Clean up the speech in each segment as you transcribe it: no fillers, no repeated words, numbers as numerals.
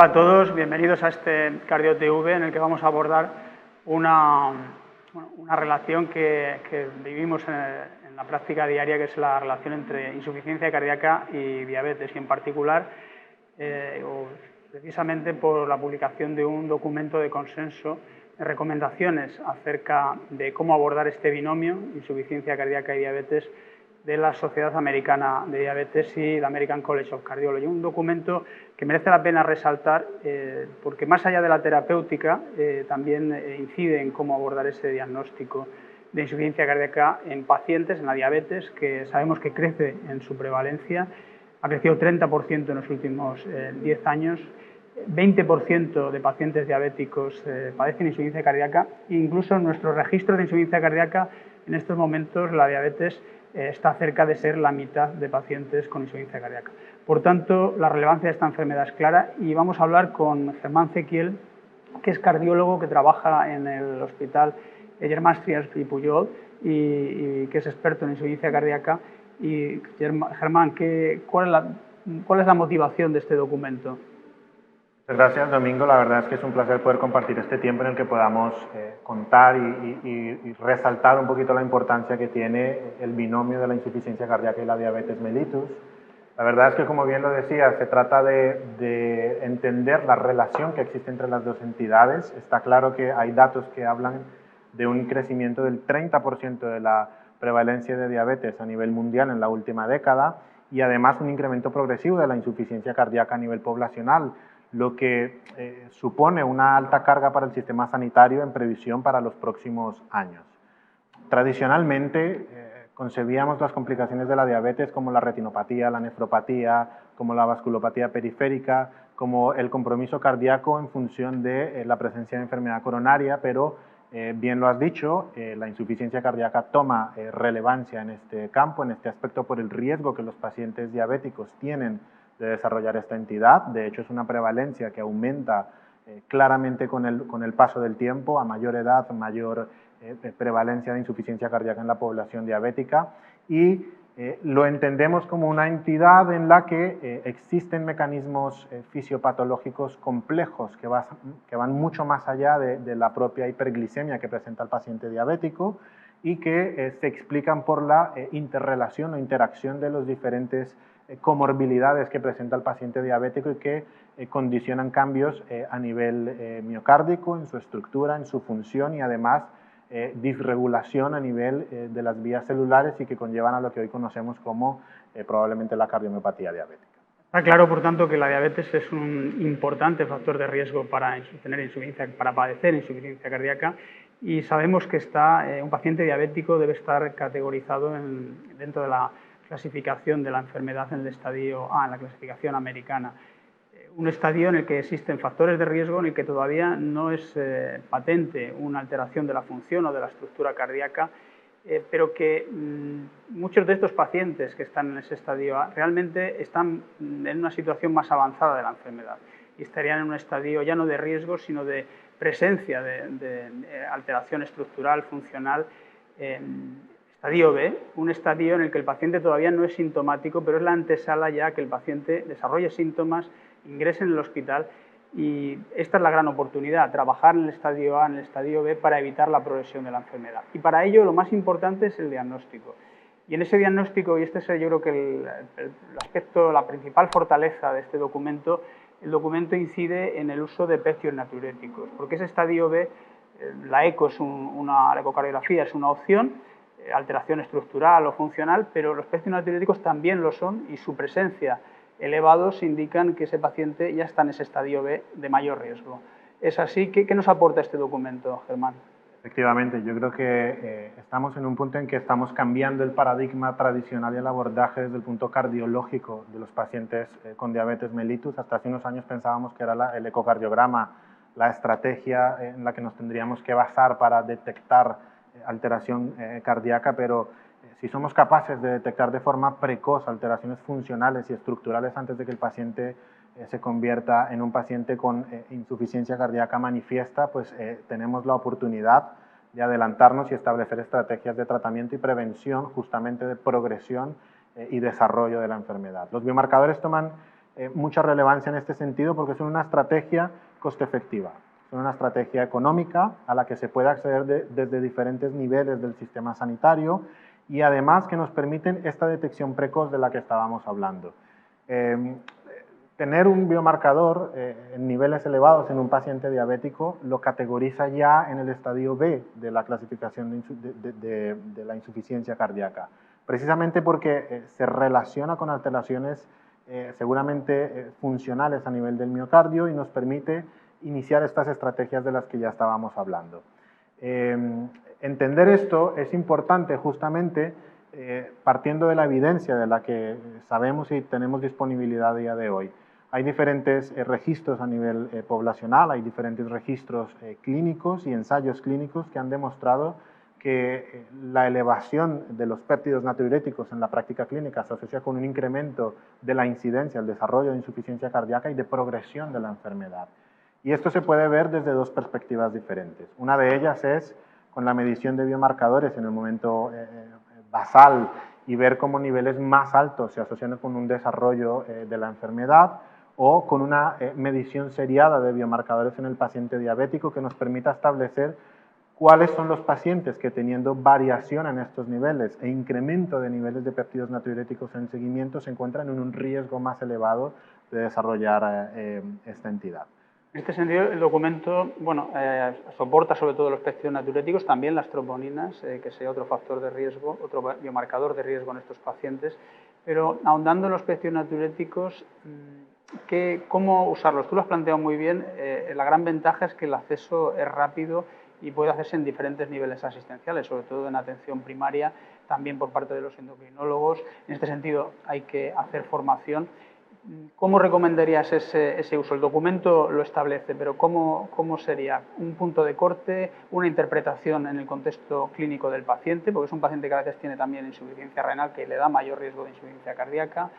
Hola a todos, bienvenidos a este CardioTV en el que vamos a abordar una relación que vivimos en la práctica diaria, que es la relación entre insuficiencia cardíaca y diabetes, y en particular, precisamente por la publicación de un documento de consenso de recomendaciones acerca de cómo abordar este binomio, insuficiencia cardíaca y diabetes, de la Sociedad Americana de Diabetes y la American College of Cardiology. Un documento que merece la pena resaltar porque más allá de la terapéutica también incide en cómo abordar ese diagnóstico de insuficiencia cardíaca en pacientes, en la diabetes, que sabemos que crece en su prevalencia. Ha crecido 30% en los últimos 10 años. 20% de pacientes diabéticos padecen insuficiencia cardíaca. Incluso en nuestro registro de insuficiencia cardíaca, en estos momentos, la diabetes está cerca de ser la mitad de pacientes con insuficiencia cardíaca. Por tanto, la relevancia de esta enfermedad es clara y vamos a hablar con Germán Zequiel, que es cardiólogo, que trabaja en el hospital Germán Trias y Pujol y que es experto en insuficiencia cardíaca. Y Germán, ¿cuál es la motivación de este documento? Gracias, Domingo. La verdad es que es un placer poder compartir este tiempo en el que podamos contar y resaltar un poquito la importancia que tiene el binomio de la insuficiencia cardíaca y la diabetes mellitus. La verdad es que, como bien lo decía, se trata de entender la relación que existe entre las dos entidades. Está claro que hay datos que hablan de un crecimiento del 30% de la prevalencia de diabetes a nivel mundial en la última década y además un incremento progresivo de la insuficiencia cardíaca a nivel poblacional, lo que supone una alta carga para el sistema sanitario en previsión para los próximos años. Tradicionalmente concebíamos las complicaciones de la diabetes como la retinopatía, la nefropatía, como la vasculopatía periférica, como el compromiso cardíaco en función de la presencia de enfermedad coronaria, pero bien lo has dicho, la insuficiencia cardíaca toma relevancia en este campo, en este aspecto, por el riesgo que los pacientes diabéticos tienen de desarrollar esta entidad. De hecho, es una prevalencia que aumenta claramente con el paso del tiempo. A mayor edad, mayor prevalencia de insuficiencia cardíaca en la población diabética, y lo entendemos como una entidad en la que existen mecanismos fisiopatológicos complejos que van mucho más allá de la propia hiperglicemia que presenta el paciente diabético y que se explican por la interrelación o interacción de los diferentes comorbilidades que presenta el paciente diabético y que condicionan cambios a nivel miocárdico, en su estructura, en su función y además disregulación a nivel de las vías celulares y que conllevan a lo que hoy conocemos como probablemente la cardiomiopatía diabética. Está claro, por tanto, que la diabetes es un importante factor de riesgo para padecer insuficiencia cardíaca, y sabemos que un paciente diabético debe estar categorizado dentro de la clasificación de la enfermedad en el estadio A, en la clasificación americana. Un estadio en el que existen factores de riesgo, en el que todavía no es patente una alteración de la función o de la estructura cardíaca, pero que muchos de estos pacientes que están en ese estadio A realmente están en una situación más avanzada de la enfermedad y estarían en un estadio ya no de riesgo, sino de presencia de alteración estructural, funcional. Estadio B, un estadio en el que el paciente todavía no es sintomático, pero es la antesala ya que el paciente desarrolle síntomas, ingrese en el hospital, y esta es la gran oportunidad, trabajar en el estadio A, en el estadio B, para evitar la progresión de la enfermedad. Y para ello lo más importante es el diagnóstico. Y en ese diagnóstico, y este es yo creo que el aspecto, la principal fortaleza de este documento, el documento incide en el uso de péptidos natriuréticos, porque ese estadio B, la ecocardiografía es una opción, alteración estructural o funcional, pero los péptidos natriuréticos también lo son, y su presencia elevados indican que ese paciente ya está en ese estadio B de mayor riesgo. ¿Es así? ¿Qué nos aporta este documento, Germán? Efectivamente, yo creo que estamos en un punto en que estamos cambiando el paradigma tradicional y el abordaje desde el punto cardiológico de los pacientes con diabetes mellitus. Hasta hace unos años pensábamos que era el ecocardiograma la estrategia en la que nos tendríamos que basar para detectar alteración cardíaca, pero si somos capaces de detectar de forma precoz alteraciones funcionales y estructurales antes de que el paciente se convierta en un paciente con insuficiencia cardíaca manifiesta, pues tenemos la oportunidad de adelantarnos y establecer estrategias de tratamiento y prevención justamente de progresión y desarrollo de la enfermedad. Los biomarcadores toman mucha relevancia en este sentido porque son una estrategia coste efectiva. Son una estrategia económica a la que se puede acceder desde diferentes niveles del sistema sanitario y además que nos permiten esta detección precoz de la que estábamos hablando. Tener un biomarcador en niveles elevados en un paciente diabético lo categoriza ya en el estadio B de la clasificación de la insuficiencia cardíaca, precisamente porque se relaciona con alteraciones seguramente funcionales a nivel del miocardio y nos permite iniciar estas estrategias de las que ya estábamos hablando. Entender esto es importante justamente partiendo de la evidencia de la que sabemos y tenemos disponibilidad a día de hoy. Hay diferentes registros a nivel poblacional, hay diferentes registros clínicos y ensayos clínicos que han demostrado que la elevación de los péptidos natriuréticos en la práctica clínica se asocia con un incremento de la incidencia, el desarrollo de insuficiencia cardíaca y de progresión de la enfermedad. Y esto se puede ver desde dos perspectivas diferentes. Una de ellas es con la medición de biomarcadores en el momento basal y ver cómo niveles más altos se asocian con un desarrollo de la enfermedad o con una medición seriada de biomarcadores en el paciente diabético que nos permita establecer cuáles son los pacientes que teniendo variación en estos niveles e incremento de niveles de péptidos natriuréticos en el seguimiento se encuentran en un riesgo más elevado de desarrollar esta entidad. En este sentido, el documento soporta sobre todo los péptidos natriuréticos, también las troponinas, que sea otro factor de riesgo, otro biomarcador de riesgo en estos pacientes, pero ahondando en los péptidos natriuréticos, ¿cómo usarlos? Tú lo has planteado muy bien, la gran ventaja es que el acceso es rápido y puede hacerse en diferentes niveles asistenciales, sobre todo en atención primaria, también por parte de los endocrinólogos. En este sentido hay que hacer formación. ¿Cómo recomendarías ese uso? El documento lo establece, pero ¿cómo sería? ¿Un punto de corte, una interpretación en el contexto clínico del paciente? Porque es un paciente que a veces tiene también insuficiencia renal, que le da mayor riesgo de insuficiencia cardíaca.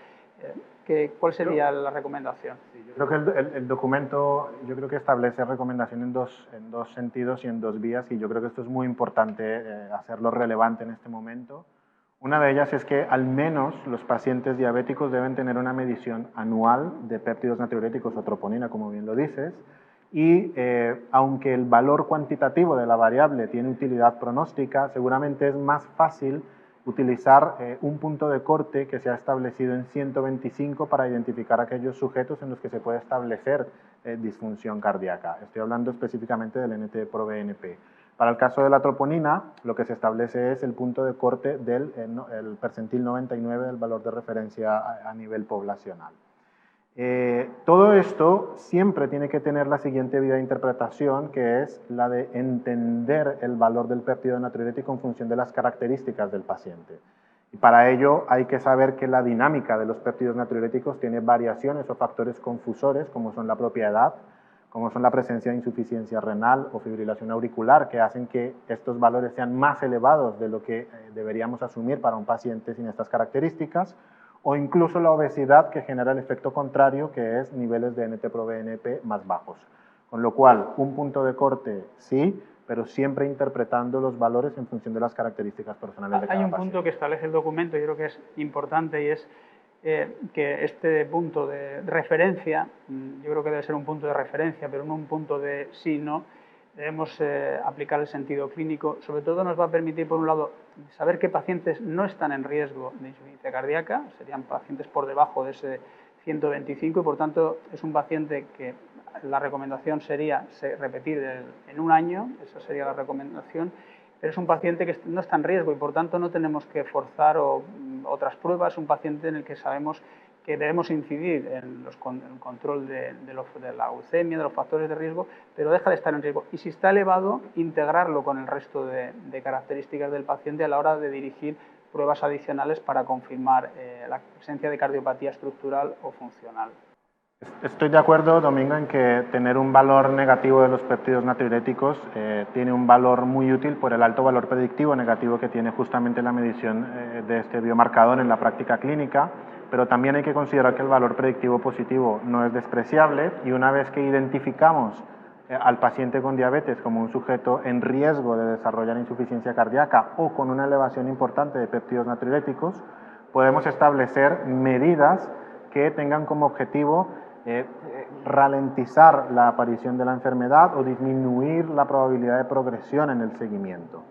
¿Cuál sería la recomendación? Sí, yo creo que el documento establece recomendación en dos sentidos y en dos vías, y yo creo que esto es muy importante hacerlo relevante en este momento. Una de ellas es que al menos los pacientes diabéticos deben tener una medición anual de péptidos natriuréticos o troponina, como bien lo dices, y aunque el valor cuantitativo de la variable tiene utilidad pronóstica, seguramente es más fácil utilizar un punto de corte que se ha establecido en 125 para identificar aquellos sujetos en los que se puede establecer disfunción cardíaca. Estoy hablando específicamente del NT-proBNP. Para el caso de la troponina, lo que se establece es el punto de corte del el percentil 99 del valor de referencia a nivel poblacional. Todo esto siempre tiene que tener la siguiente vía de interpretación, que es la de entender el valor del péptido natriurético en función de las características del paciente. Y para ello hay que saber que la dinámica de los péptidos natriuréticos tiene variaciones o factores confusores, como son la propia edad, como son la presencia de insuficiencia renal o fibrilación auricular, que hacen que estos valores sean más elevados de lo que deberíamos asumir para un paciente sin estas características, o incluso la obesidad, que genera el efecto contrario, que es niveles de NT-proBNP más bajos. Con lo cual, un punto de corte sí, pero siempre interpretando los valores en función de las características personales de cada paciente. Hay un punto que establece el documento, yo creo que es importante, y es que este punto de referencia, yo creo que debe ser un punto de referencia, pero no un punto de sí, no, debemos aplicar el sentido clínico. Sobre todo nos va a permitir, por un lado, saber qué pacientes no están en riesgo de insuficiencia cardíaca, serían pacientes por debajo de ese 125 y por tanto es un paciente que la recomendación sería repetir en un año, esa sería la recomendación, pero es un paciente que no está en riesgo y por tanto no tenemos que forzar otras pruebas, es un paciente en el que sabemos que debemos incidir en el control de la glucemia, de los factores de riesgo, pero deja de estar en riesgo. Y si está elevado, integrarlo con el resto de características del paciente a la hora de dirigir pruebas adicionales para confirmar la presencia de cardiopatía estructural o funcional. Estoy de acuerdo, Domingo, en que tener un valor negativo de los péptidos natriuréticos tiene un valor muy útil por el alto valor predictivo negativo que tiene justamente la medición de este biomarcador en la práctica clínica, pero también hay que considerar que el valor predictivo positivo no es despreciable y una vez que identificamos al paciente con diabetes como un sujeto en riesgo de desarrollar insuficiencia cardíaca o con una elevación importante de péptidos natriuréticos, podemos establecer medidas que tengan como objetivo ralentizar la aparición de la enfermedad o disminuir la probabilidad de progresión en el seguimiento.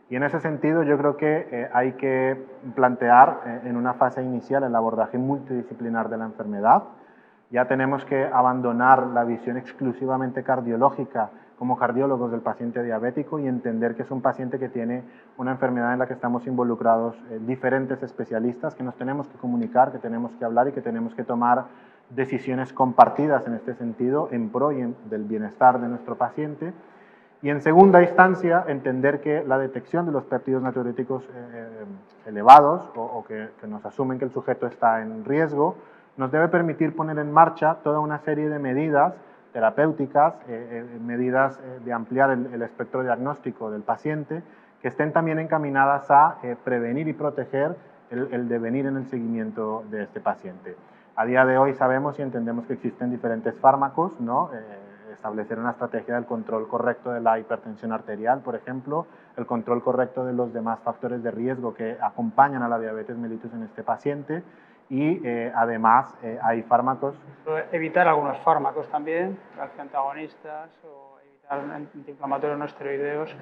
Y en ese sentido yo creo que hay que plantear en una fase inicial el abordaje multidisciplinar de la enfermedad. Ya tenemos que abandonar la visión exclusivamente cardiológica como cardiólogos del paciente diabético y entender que es un paciente que tiene una enfermedad en la que estamos involucrados diferentes especialistas, que nos tenemos que comunicar, que tenemos que hablar y que tenemos que tomar decisiones compartidas en este sentido en pro del bienestar de nuestro paciente. Y en segunda instancia, entender que la detección de los péptidos natriuréticos elevados o que nos asumen que el sujeto está en riesgo, nos debe permitir poner en marcha toda una serie de medidas terapéuticas, medidas de ampliar el espectro diagnóstico del paciente, que estén también encaminadas a prevenir y proteger el devenir en el seguimiento de este paciente. A día de hoy sabemos y entendemos que existen diferentes fármacos, ¿no? Establecer una estrategia del control correcto de la hipertensión arterial, por ejemplo, el control correcto de los demás factores de riesgo que acompañan a la diabetes mellitus en este paciente y además hay fármacos. Evitar algunos fármacos también, calcio antagonistas o evitar antiinflamatorios no esteroideos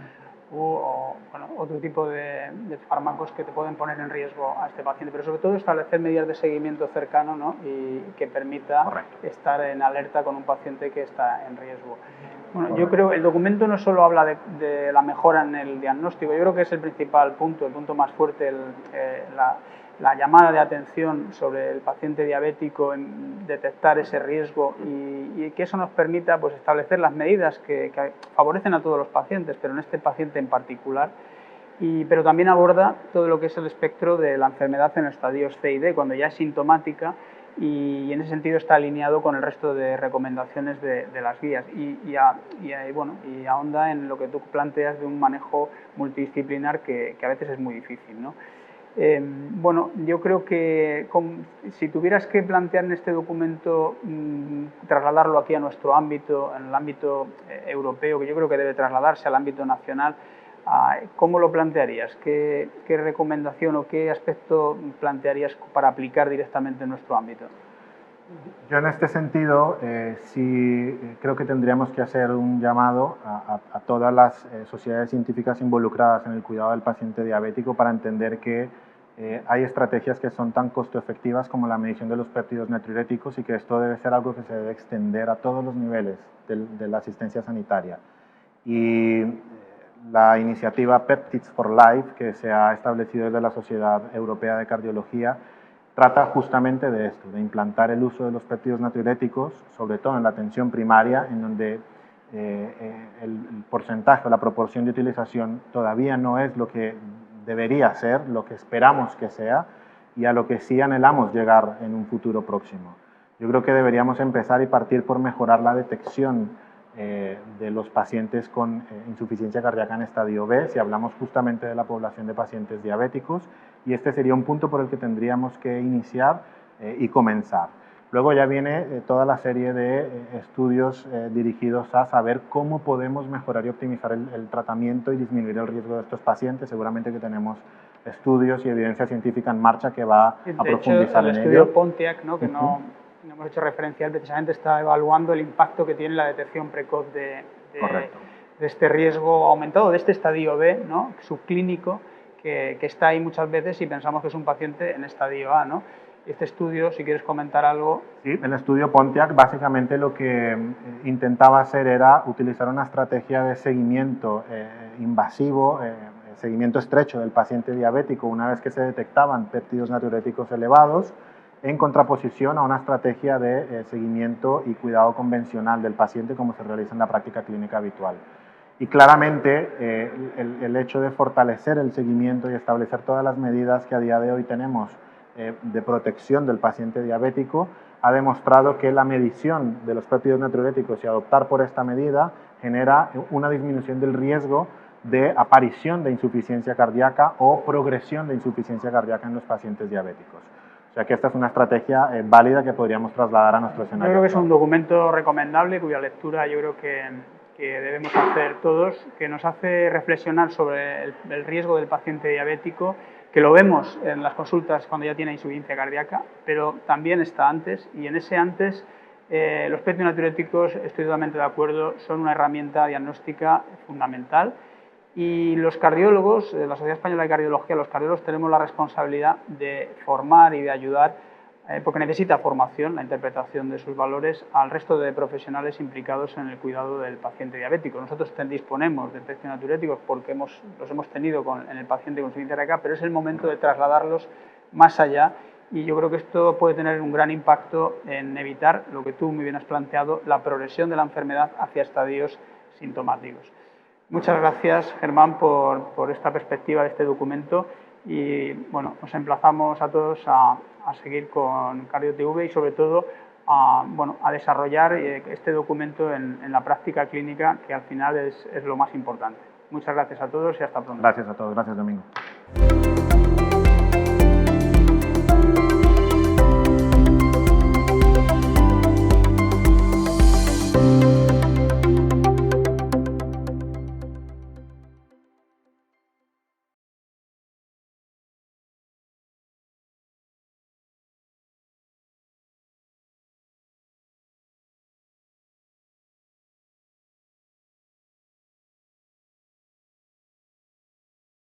o bueno, otro tipo de fármacos que te pueden poner en riesgo a este paciente, pero sobre todo establecer medidas de seguimiento cercano, ¿no? Y que permita estar en alerta con un paciente que está en riesgo. Bueno, yo creo que el documento no solo habla de la mejora en el diagnóstico, yo creo que es el principal punto, el punto más fuerte, la llamada de atención sobre el paciente diabético, en detectar ese riesgo y que eso nos permita pues, establecer las medidas que favorecen a todos los pacientes, pero en este paciente en particular, pero también aborda todo lo que es el espectro de la enfermedad en estadios C y D, cuando ya es sintomática y en ese sentido está alineado con el resto de recomendaciones de las guías y ahonda en lo que tú planteas de un manejo multidisciplinar que a veces es muy difícil, ¿no? Bueno, yo creo que si tuvieras que plantear en este documento, trasladarlo aquí a nuestro ámbito, en el ámbito europeo, que yo creo que debe trasladarse al ámbito nacional, ¿cómo lo plantearías? ¿Qué recomendación o qué aspecto plantearías para aplicar directamente en nuestro ámbito? Yo en este sentido sí creo que tendríamos que hacer un llamado a todas las sociedades científicas involucradas en el cuidado del paciente diabético para entender que hay estrategias que son tan costo efectivas como la medición de los péptidos natriuréticos y que esto debe ser algo que se debe extender a todos los niveles de la asistencia sanitaria. Y la iniciativa Peptides for Life, que se ha establecido desde la Sociedad Europea de Cardiología, trata justamente de esto, de implantar el uso de los péptidos natriuréticos, sobre todo en la atención primaria, en donde el porcentaje o la proporción de utilización todavía no es lo que debería ser, lo que esperamos que sea y a lo que sí anhelamos llegar en un futuro próximo. Yo creo que deberíamos empezar y partir por mejorar la detección de los pacientes con insuficiencia cardíaca en estadio B, si hablamos justamente de la población de pacientes diabéticos, y este sería un punto por el que tendríamos que iniciar y comenzar. Luego ya viene toda la serie de estudios dirigidos a saber cómo podemos mejorar y optimizar el tratamiento y disminuir el riesgo de estos pacientes. Seguramente que tenemos estudios y evidencia científica en marcha que va a profundizar en ello. El estudio Pontiac, ¿no? Que no hemos hecho referencia, él precisamente está evaluando el impacto que tiene la detección precoz de este riesgo aumentado, de este estadio B, ¿no? Subclínico, que está ahí muchas veces y pensamos que es un paciente en estadio A, ¿no? Este estudio, si quieres comentar algo. Sí, el estudio Pontiac básicamente lo que intentaba hacer era utilizar una estrategia de seguimiento invasivo, seguimiento estrecho del paciente diabético una vez que se detectaban péptidos natriuréticos elevados, en contraposición a una estrategia de seguimiento y cuidado convencional del paciente como se realiza en la práctica clínica habitual. Y claramente el hecho de fortalecer el seguimiento y establecer todas las medidas que a día de hoy tenemos de protección del paciente diabético ha demostrado que la medición de los péptidos natriuréticos y adoptar por esta medida genera una disminución del riesgo de aparición de insuficiencia cardíaca o progresión de insuficiencia cardíaca en los pacientes diabéticos. O sea que esta es una estrategia válida que podríamos trasladar a nuestro escenario. Yo creo que es un documento recomendable cuya lectura yo creo que debemos hacer todos, que nos hace reflexionar sobre el riesgo del paciente diabético, que lo vemos en las consultas cuando ya tiene insuficiencia cardíaca, pero también está antes, y en ese antes los PET natriuréticos, estoy totalmente de acuerdo, son una herramienta diagnóstica fundamental, y los cardiólogos, la Sociedad Española de Cardiología, los cardiólogos tenemos la responsabilidad de formar y de ayudar, porque necesita formación, la interpretación de sus valores, al resto de profesionales implicados en el cuidado del paciente diabético. Nosotros disponemos de PET natriuréticos porque los hemos tenido en el paciente con insuficiencia cardíaca, pero es el momento de trasladarlos más allá, y yo creo que esto puede tener un gran impacto en evitar lo que tú muy bien has planteado, la progresión de la enfermedad hacia estadios sintomáticos. Muchas gracias, Germán, por esta perspectiva de este documento, y bueno, nos emplazamos a todos a seguir con CardioTV y sobre todo a desarrollar este documento en la práctica clínica, que al final es lo más importante. Muchas gracias a todos y hasta pronto. Gracias a todos, gracias Domingo.